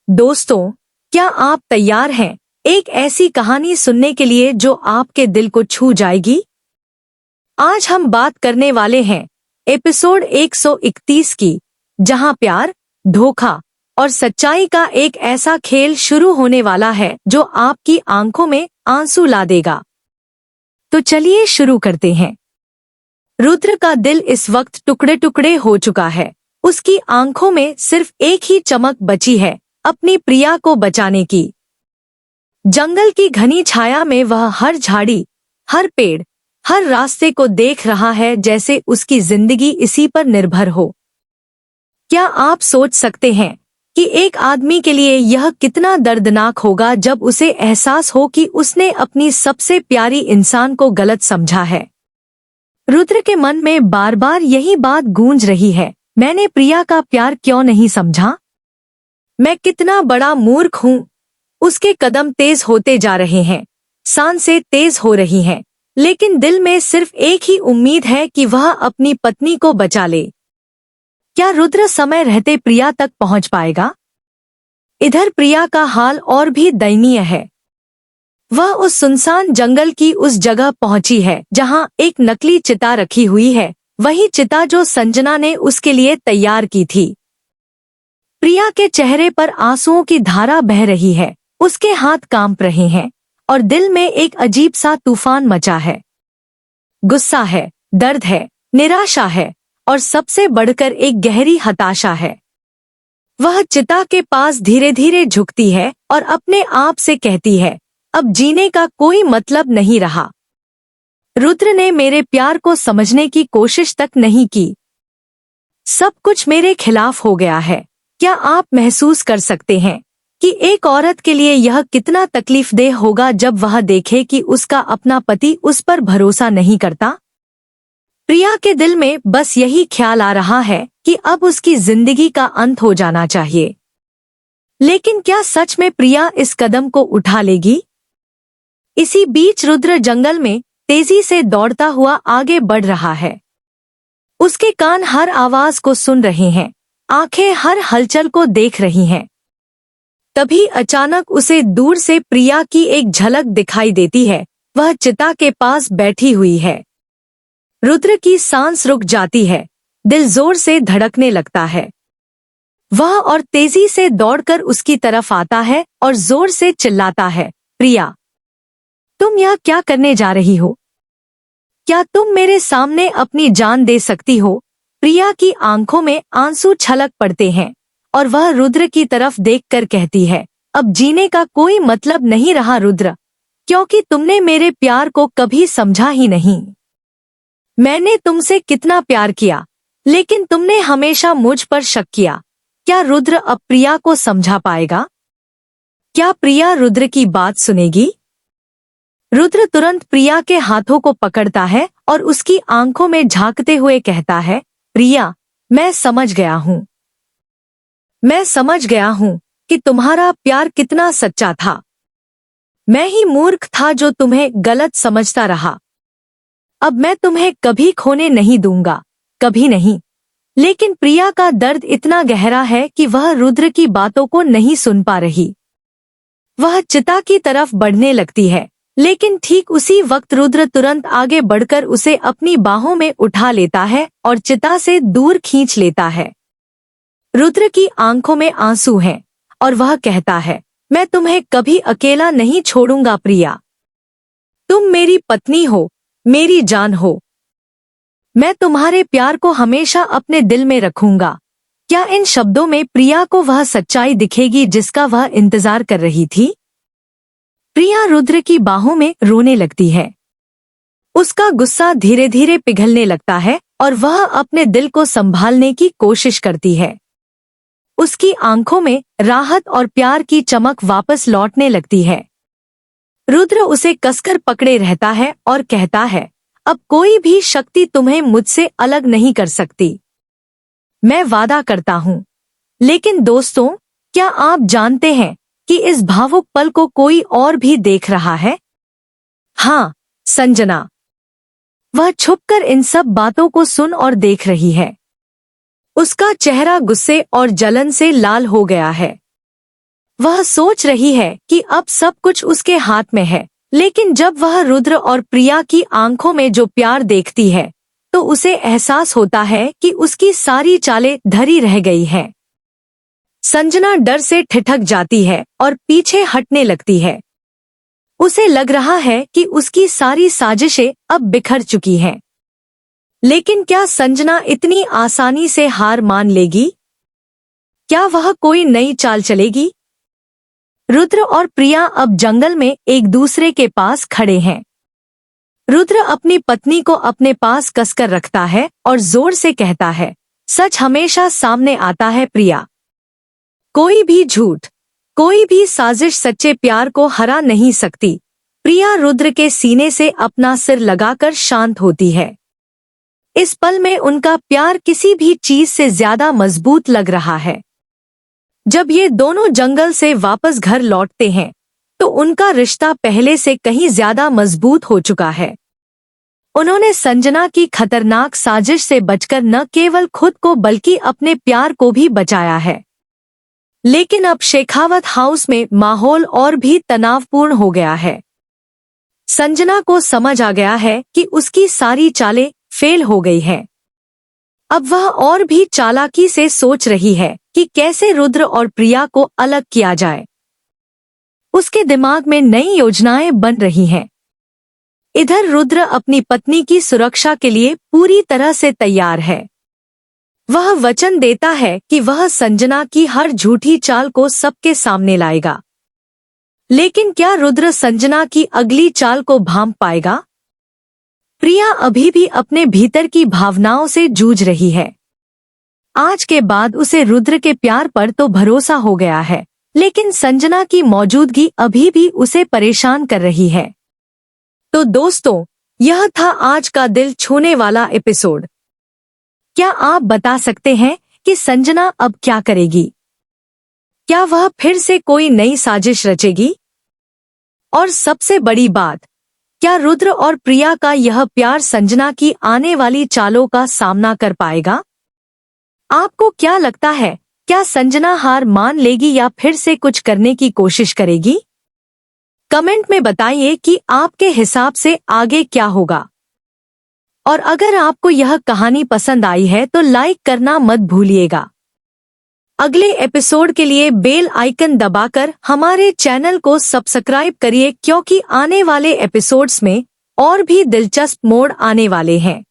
दोस्तों, क्या आप तैयार हैं एक ऐसी कहानी सुनने के लिए जो आपके दिल को छू जाएगी? आज हम बात करने वाले हैं एपिसोड 131 की, जहां प्यार, धोखा और सच्चाई का एक ऐसा खेल शुरू होने वाला है जो आपकी आंखों में आंसू ला देगा। तो चलिए शुरू करते हैं। रुद्र का दिल इस वक्त टुकड़े टुकड़े हो चुका है। उसकी आंखों में सिर्फ एक ही चमक बची है, अपनी प्रिया को बचाने की। जंगल की घनी छाया में वह हर झाड़ी, हर पेड़, हर रास्ते को देख रहा है जैसे उसकी जिंदगी इसी पर निर्भर हो। क्या आप सोच सकते हैं कि एक आदमी के लिए यह कितना दर्दनाक होगा जब उसे एहसास हो कि उसने अपनी सबसे प्यारी इंसान को गलत समझा है? रुद्र के मन में बार बार यही बात गूंज रही है, मैंने प्रिया का प्यार क्यों नहीं समझा? मैं कितना बड़ा मूर्ख हूँ। उसके कदम तेज होते जा रहे हैं, सांसें तेज हो रही हैं, लेकिन दिल में सिर्फ एक ही उम्मीद है कि वह अपनी पत्नी को बचा ले। क्या रुद्र समय रहते प्रिया तक पहुंच पाएगा? इधर प्रिया का हाल और भी दयनीय है। वह उस सुनसान जंगल की उस जगह पहुंची है जहां एक नकली चिता रखी हुई है, वही चिता जो संजना ने उसके लिए तैयार की थी। प्रिया के चेहरे पर आंसुओं की धारा बह रही है, उसके हाथ कांप रहे हैं और दिल में एक अजीब सा तूफान मचा है। गुस्सा है, दर्द है, निराशा है और सबसे बढ़कर एक गहरी हताशा है। वह चिता के पास धीरे धीरे झुकती है और अपने आप से कहती है, अब जीने का कोई मतलब नहीं रहा। रुद्र ने मेरे प्यार को समझने की कोशिश तक नहीं की। सब कुछ मेरे खिलाफ हो गया है। क्या आप महसूस कर सकते हैं कि एक औरत के लिए यह कितना तकलीफदेह होगा जब वह देखे कि उसका अपना पति उस पर भरोसा नहीं करता? प्रिया के दिल में बस यही ख्याल आ रहा है कि अब उसकी जिंदगी का अंत हो जाना चाहिए। लेकिन क्या सच में प्रिया इस कदम को उठा लेगी? इसी बीच रुद्र जंगल में तेजी से दौड़ता हुआ आगे बढ़ रहा है। उसके कान हर आवाज को सुन रहे हैं, आंखें हर हलचल को देख रही हैं। तभी अचानक उसे दूर से प्रिया की एक झलक दिखाई देती है। वह चिता के पास बैठी हुई है। रुद्र की सांस रुक जाती है, दिल जोर से धड़कने लगता है। वह और तेजी से दौड़कर उसकी तरफ आता है और जोर से चिल्लाता है, प्रिया, तुम यह क्या करने जा रही हो? क्या तुम मेरे सामने अपनी जान दे सकती हो? प्रिया की आंखों में आंसू छलक पड़ते हैं और वह रुद्र की तरफ देखकर कहती है, अब जीने का कोई मतलब नहीं रहा रुद्र, क्योंकि तुमने मेरे प्यार को कभी समझा ही नहीं। मैंने तुमसे कितना प्यार किया, लेकिन तुमने हमेशा मुझ पर शक किया। क्या रुद्र अब प्रिया को समझा पाएगा? क्या प्रिया रुद्र की बात सुनेगी? रुद्र तुरंत प्रिया के हाथों को पकड़ता है और उसकी आंखों में झांकते हुए कहता है, प्रिया, मैं समझ गया हूँ। मैं समझ गया हूँ कि तुम्हारा प्यार कितना सच्चा था। मैं ही मूर्ख था जो तुम्हें गलत समझता रहा। अब मैं तुम्हें कभी खोने नहीं दूंगा, कभी नहीं। लेकिन प्रिया का दर्द इतना गहरा है कि वह रुद्र की बातों को नहीं सुन पा रही। वह चिता की तरफ बढ़ने लगती है, लेकिन ठीक उसी वक्त रुद्र तुरंत आगे बढ़कर उसे अपनी बाहों में उठा लेता है और चिता से दूर खींच लेता है। रुद्र की आंखों में आंसू हैं और वह कहता है, मैं तुम्हें कभी अकेला नहीं छोड़ूंगा प्रिया। तुम मेरी पत्नी हो, मेरी जान हो। मैं तुम्हारे प्यार को हमेशा अपने दिल में रखूंगा। क्या इन शब्दों में प्रिया को वह सच्चाई दिखेगी जिसका वह इंतजार कर रही थी? प्रिया रुद्र की बाहों में रोने लगती है। उसका गुस्सा धीरे धीरे पिघलने लगता है और वह अपने दिल को संभालने की कोशिश करती है। उसकी आंखों में राहत और प्यार की चमक वापस लौटने लगती है। रुद्र उसे कसकर पकड़े रहता है और कहता है, अब कोई भी शक्ति तुम्हें मुझसे अलग नहीं कर सकती। मैं वादा करता हूँ। लेकिन दोस्तों, क्या आप जानते हैं कि इस भावुक पल को कोई और भी देख रहा है? हाँ, संजना। वह छुपकर इन सब बातों को सुन और देख रही है। उसका चेहरा गुस्से और जलन से लाल हो गया है। वह सोच रही है कि अब सब कुछ उसके हाथ में है, लेकिन जब वह रुद्र और प्रिया की आंखों में जो प्यार देखती है तो उसे एहसास होता है कि उसकी सारी चालें धरी रह गई हैं। संजना डर से ठिठक जाती है और पीछे हटने लगती है। उसे लग रहा है कि उसकी सारी साजिशें अब बिखर चुकी हैं। लेकिन क्या संजना इतनी आसानी से हार मान लेगी? क्या वह कोई नई चाल चलेगी? रुद्र और प्रिया अब जंगल में एक दूसरे के पास खड़े हैं। रुद्र अपनी पत्नी को अपने पास कसकर रखता है और जोर से कहता है, सच हमेशा सामने आता है प्रिया। कोई भी झूठ, कोई भी साजिश सच्चे प्यार को हरा नहीं सकती। प्रिया रुद्र के सीने से अपना सिर लगाकर शांत होती है। इस पल में उनका प्यार किसी भी चीज से ज्यादा मजबूत लग रहा है। जब ये दोनों जंगल से वापस घर लौटते हैं तो उनका रिश्ता पहले से कहीं ज्यादा मजबूत हो चुका है। उन्होंने संजना की खतरनाक साजिश से बचकर न केवल खुद को बल्कि अपने प्यार को भी बचाया है। लेकिन अब शेखावत हाउस में माहौल और भी तनावपूर्ण हो गया है। संजना को समझ आ गया है कि उसकी सारी चालें फेल हो गई हैं। अब वह और भी चालाकी से सोच रही है कि कैसे रुद्र और प्रिया को अलग किया जाए। उसके दिमाग में नई योजनाएं बन रही हैं। इधर रुद्र अपनी पत्नी की सुरक्षा के लिए पूरी तरह से तैयार है। वह वचन देता है कि वह संजना की हर झूठी चाल को सबके सामने लाएगा। लेकिन क्या रुद्र संजना की अगली चाल को भांप पाएगा? प्रिया अभी भी अपने भीतर की भावनाओं से जूझ रही है। आज के बाद उसे रुद्र के प्यार पर तो भरोसा हो गया है, लेकिन संजना की मौजूदगी अभी भी उसे परेशान कर रही है। तो दोस्तों, यह था आज का दिल छूने वाला एपिसोड। क्या आप बता सकते हैं कि संजना अब क्या करेगी? क्या वह फिर से कोई नई साजिश रचेगी? और सबसे बड़ी बात, क्या रुद्र और प्रिया का यह प्यार संजना की आने वाली चालों का सामना कर पाएगा? आपको क्या लगता है, क्या संजना हार मान लेगी या फिर से कुछ करने की कोशिश करेगी? कमेंट में बताइए कि आपके हिसाब से आगे क्या होगा। और अगर आपको यह कहानी पसंद आई है तो लाइक करना मत भूलिएगा। अगले एपिसोड के लिए बेल आइकन दबाकर हमारे चैनल को सब्सक्राइब करिए, क्योंकि आने वाले एपिसोड्स में और भी दिलचस्प मोड़ आने वाले हैं।